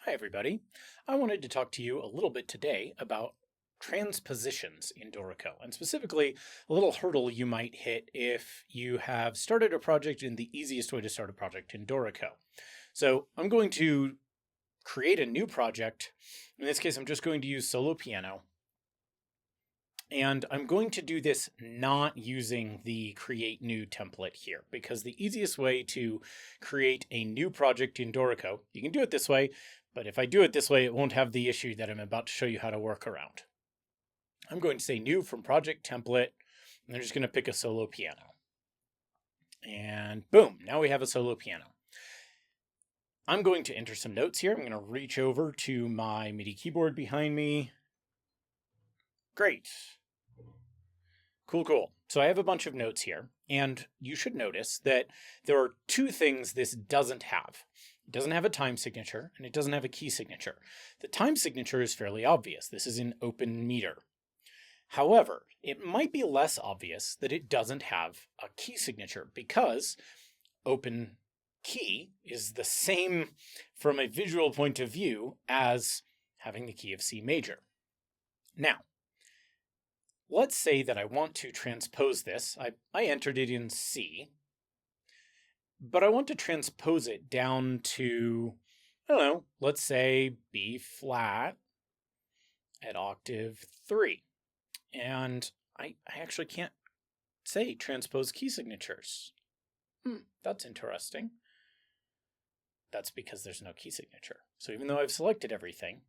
Hi, everybody. I wanted to talk to you a little bit today about transpositions in Dorico, and specifically a little hurdle you might hit if you have started a project in the easiest way to start a project in Dorico. So I'm going to create a new project. In this case, I'm just going to use solo piano. And I'm going to do this not using the create new template here, because the easiest way to create a new project in Dorico, you can do it this way, but if I do it this way, it won't have the issue that I'm about to show you how to work around. I'm going to say new from project template, and I'm just going to pick a solo piano. And boom, now we have a solo piano. I'm going to enter some notes here. I'm going to reach over to my MIDI keyboard behind me. Great. Cool. So I have a bunch of notes here, and you should notice that there are two things this doesn't have. It doesn't have a time signature, and it doesn't have a key signature. The time signature is fairly obvious. This is an open meter. However, it might be less obvious that it doesn't have a key signature because open key is the same from a visual point of view as having the key of C major. Now, let's say that I want to transpose this. I entered it in C, but I want to transpose it down to, I don't know, let's say B flat at octave 3. And I actually can't say transpose key signatures. That's interesting. That's because there's no key signature. So even though I've selected everything,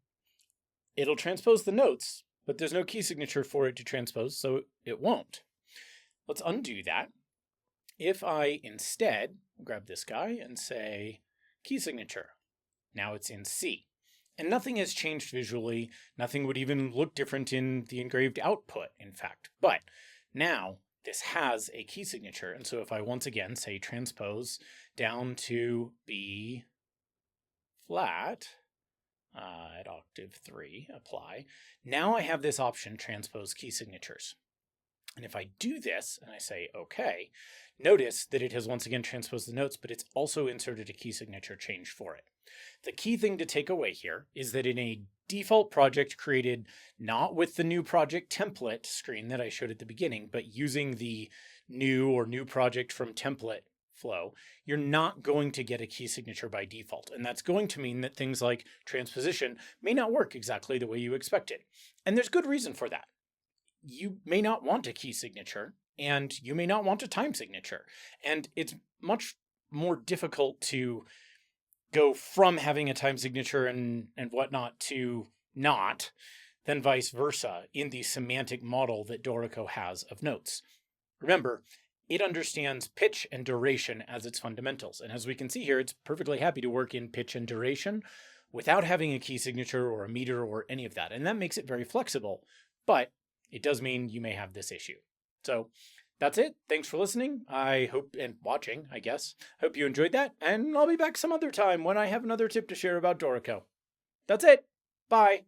it'll transpose the notes, but there's no key signature for it to transpose, so it won't. Let's undo that. If I instead grab this guy and say key signature, now it's in C. And nothing has changed visually. Nothing would even look different in the engraved output, in fact. But now this has a key signature. And so if I once again say transpose down to B flat, at octave 3, apply. Now I have this option, transpose key signatures. And if I do this and I say OK, notice that it has once again transposed the notes, but it's also inserted a key signature change for it. The key thing to take away here is that in a default project created not with the new project template screen that I showed at the beginning, but using the new project from template flow, you're not going to get a key signature by default. And that's going to mean that things like transposition may not work exactly the way you expected. And there's good reason for that. You may not want a key signature, and you may not want a time signature. And it's much more difficult to go from having a time signature and whatnot to not than vice versa in the semantic model that Dorico has of notes. Remember, it understands pitch and duration as its fundamentals. And as we can see here, it's perfectly happy to work in pitch and duration without having a key signature or a meter or any of that. And that makes it very flexible, but it does mean you may have this issue. So that's it. Thanks for listening. I hope, and watching, I guess. Hope you enjoyed that. And I'll be back some other time when I have another tip to share about Dorico. That's it. Bye.